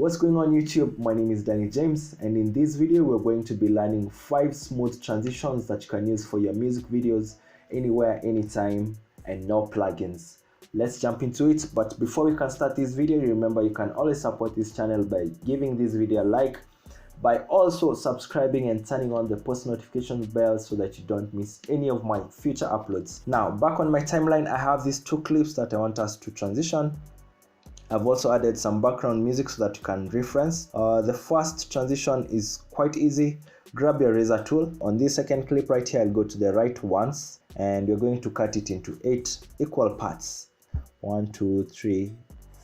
What's going on YouTube? My name is Danny James, and in this video we're going to be learning 5 smooth transitions that you can use for your music videos anywhere, anytime, and no plugins. Let's jump into it. But before we can start this video, remember you can always support this channel by giving this video a like, by also subscribing and turning on the post notification bell so that you don't miss any of my future uploads. Now back on my timeline, I have these 2 clips that I want us to transition. I've also added some background music so that you can reference. The first transition is quite easy. Grab your razor tool. On this second clip right here, I'll go to the right once and we're going to cut it into 8 equal parts. 1, 2, 3,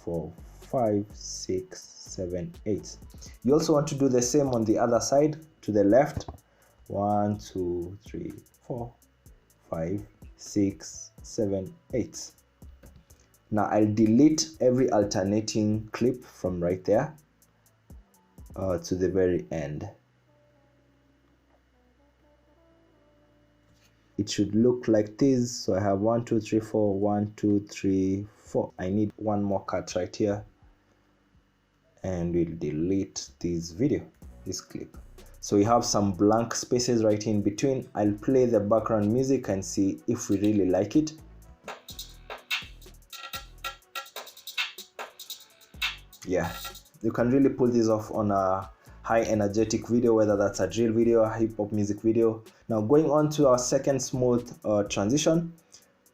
4, 5, 6, 7, 8. You also want to do the same on the other side to the left. 1, 2, 3, 4, 5, 6, 7, 8. Now I'll delete every alternating clip from right there to the very end. It should look like this. So I have 1, 2, 3, 4, 1, 2, 3, 4. I need one more cut right here, and we'll delete this clip. So we have some blank spaces right in between. I'll play the background music and see if we really like it. Yeah, you can really pull this off on a high energetic video, whether that's a drill video, a hip hop music video. Now going on to our second smooth transition,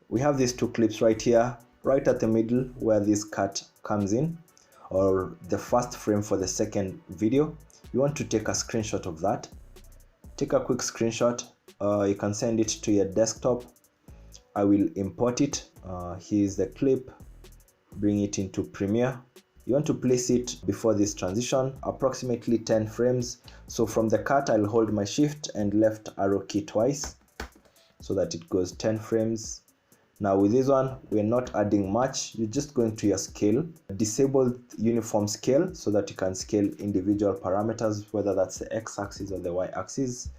we have these 2 clips right here, right at the middle where this cut comes in, or the first frame for the second video. You want to take a screenshot of that. Take a quick screenshot. You can send it to your desktop. I will import it. Here's the clip. Bring it into Premiere. You want to place it before this transition, approximately 10 frames. So from the cut, I'll hold my shift and left arrow key twice so that it goes 10 frames. Now with this one, we're not adding much. You're just going to your scale. Disable uniform scale so that you can scale individual parameters, whether that's the x-axis or the y-axis.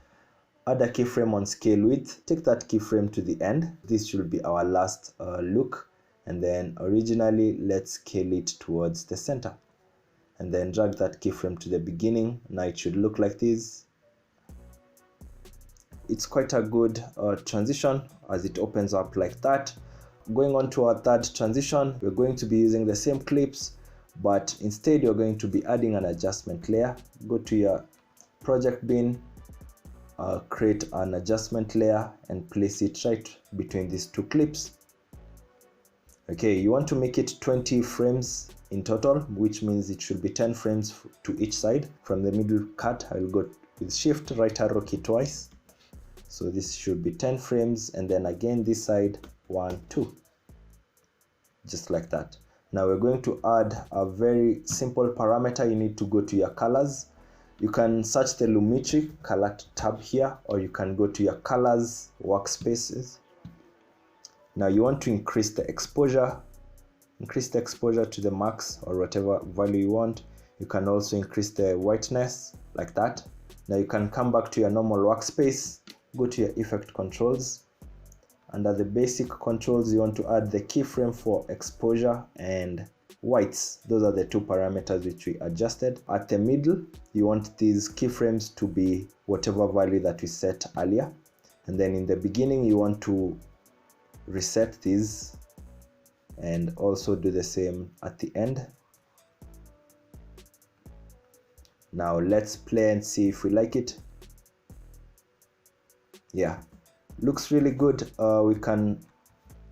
Add a keyframe on scale width. Take that keyframe to the end. This should be our last look. And then originally, let's scale it towards the center. And then drag that keyframe to the beginning. Now it should look like this. It's quite a good transition as it opens up like that. Going on to our third transition, we're going to be using the same clips, but instead you're going to be adding an adjustment layer. Go to your project bin, create an adjustment layer and place it right between these 2 clips. Okay, you want to make it 20 frames in total, which means it should be 10 frames to each side. From the middle cut, I will go with shift right arrow key twice. So this should be 10 frames, and then again this side 1, 2, just like that. Now we're going to add a very simple parameter. You need to go to your colors. You can search the Lumetri color tab here, or you can go to your colors workspaces. Now you want to increase the exposure to the max or whatever value you want. You can also increase the whiteness like that. Now you can come back to your normal workspace, go to your effect controls. Under the basic controls, you want to add the keyframe for exposure and whites. Those are the 2 parameters which we adjusted. At the middle, you want these keyframes to be whatever value that we set earlier. And then in the beginning, you want to reset these and also do the same at the end. Now let's play and see if we like it. Yeah, looks really good. We can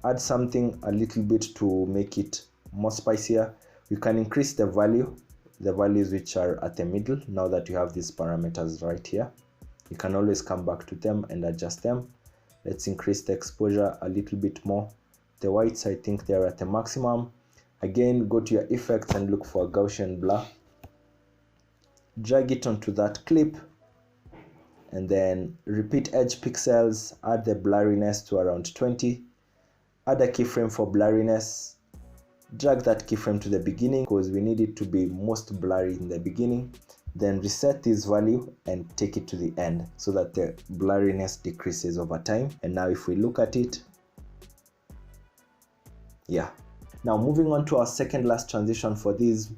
add something a little bit to make it more spicier. We can increase the values which are at the middle. Now that you have these parameters right here, you can always come back to them and adjust them. Let's increase the exposure a little bit more. The whites, I think they're at the maximum. Again, go to your effects and look for a Gaussian blur. Drag it onto that clip and then repeat edge pixels, add the blurriness to around 20. Add a keyframe for blurriness. Drag that keyframe to the beginning because we need it to be most blurry in the beginning. Then reset this value and take it to the end so that the blurriness decreases over time. And now if we look at it, yeah. Now moving on to our second last transition for this,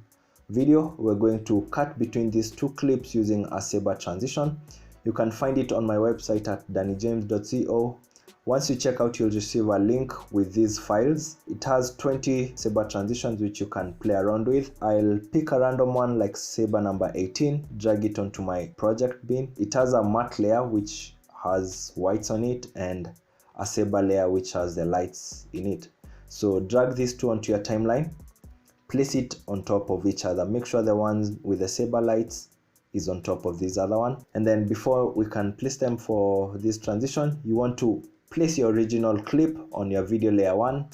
video, we're going to cut between these two clips using a Saber transition. You can find it on my website at dannyjames.co. Once you check out, you'll receive a link with these files. It has 20 Saber transitions which you can play around with. I'll pick a random one like Saber number 18, drag it onto my project bin. It has a matte layer which has whites on it and a Saber layer which has the lights in it. So drag these two onto your timeline, place it on top of each other. Make sure the ones with the Saber lights is on top of this other one. And then before we can place them for this transition, you want to place your original clip on your video layer 1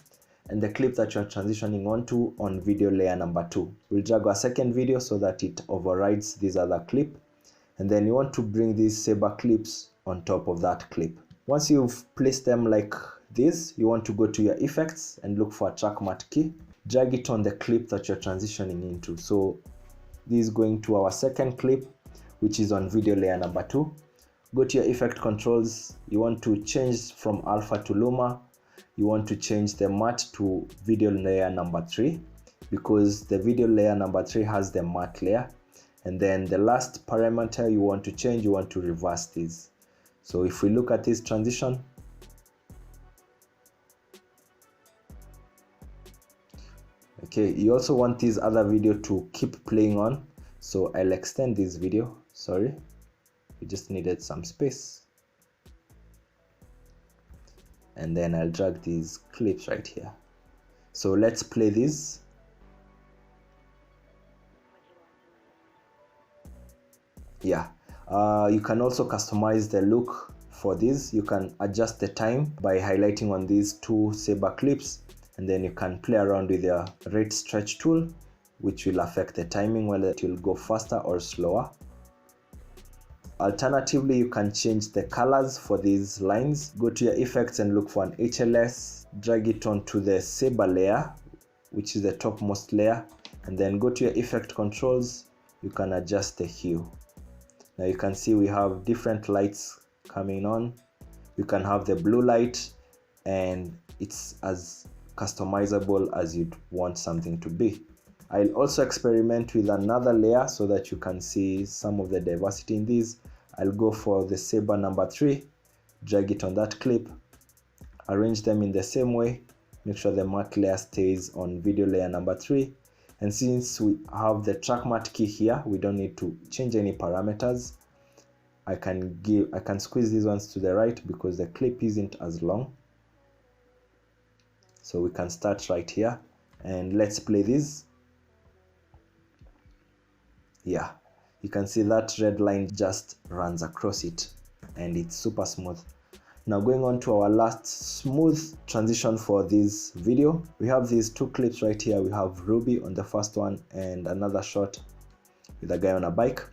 and the clip that you're transitioning onto on video layer number 2. We'll drag our second video so that it overrides this other clip, and then you want to bring these Saber clips on top of that clip. Once you've placed them like this, you want to go to your effects and look for a track matte key. Drag it on the clip that you're transitioning into. So this is going to our second clip, which is on video layer number 2. Go to your effect controls. You want to change from alpha to luma. You want to change the matte to video layer number 3 because the video layer number 3 has the matte layer. And then the last parameter you want to change, you want to reverse this. So if we look at this transition, okay, you also want this other video to keep playing on. So I'll extend this video, sorry. We just needed some space, and then I'll drag these clips right here. So let's play this. Yeah, you can also customize the look for this. You can adjust the time by highlighting on these two Saber clips, and then you can play around with your rate stretch tool, which will affect the timing, whether it will go faster or slower. Alternatively, you can change the colors for these lines. Go to your effects and look for an HLS, drag it onto the Saber layer, which is the topmost layer, and then go to your effect controls. You can adjust the hue. Now you can see we have different lights coming on. You can have the blue light, and it's as customizable as you'd want something to be. I'll also experiment with another layer so that you can see some of the diversity in these. I'll go for the Saber number 3, drag it on that clip, arrange them in the same way, make sure the matte layer stays on video layer number 3. And since we have the track matte key here, we don't need to change any parameters. I can squeeze these ones to the right because the clip isn't as long. So we can start right here, and let's play this. Yeah, you can see that red line just runs across it and it's super smooth. Now going on to our last smooth transition for this video, we have these two clips right here. We have Ruby on the first one and another shot with a guy on a bike.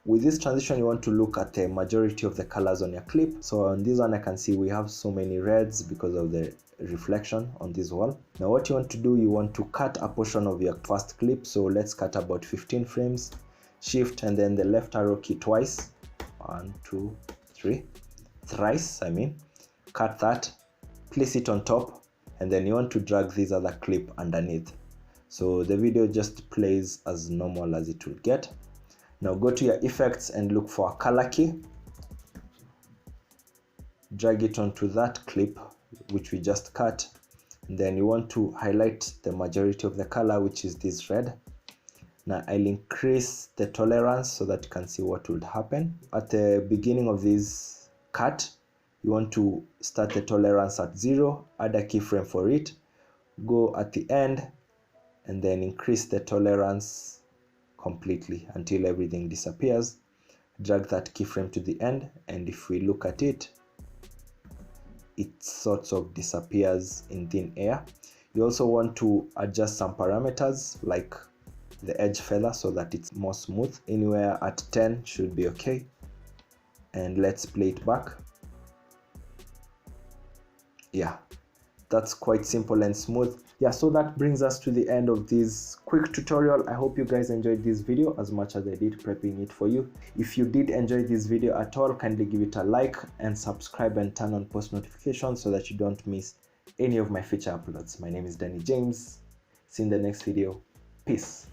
With this transition, you want to look at the majority of the colors on your clip. So on this one, I can see we have so many reds because of the reflection on this wall. Now what you want to do, you want to cut a portion of your first clip. So let's cut about 15 frames. Shift and then the left arrow key twice. 1, 2, 3. Thrice, I mean. Cut that, place it on top, and then you want to drag this other clip underneath. So the video just plays as normal as it will get. Now go to your effects and look for a color key. Drag it onto that clip which we just cut, and then you want to highlight the majority of the color, which is this red. Now I'll increase the tolerance so that you can see what would happen. At the beginning of this cut, you want to start the tolerance at 0, add a keyframe for it, go at the end, and then increase the tolerance completely until everything disappears. Drag that keyframe to the end, and if we look at it, it sort of disappears in thin air. You also want to adjust some parameters like the edge feather so that it's more smooth. Anywhere at 10 should be okay. And let's play it back. Yeah, that's quite simple and smooth. Yeah, so that brings us to the end of this quick tutorial. I hope you guys enjoyed this video as much as I did prepping it for you. If you did enjoy this video at all, kindly give it a like and subscribe and turn on post notifications so that you don't miss any of my future uploads. My name is Danny James. See you in the next video. Peace.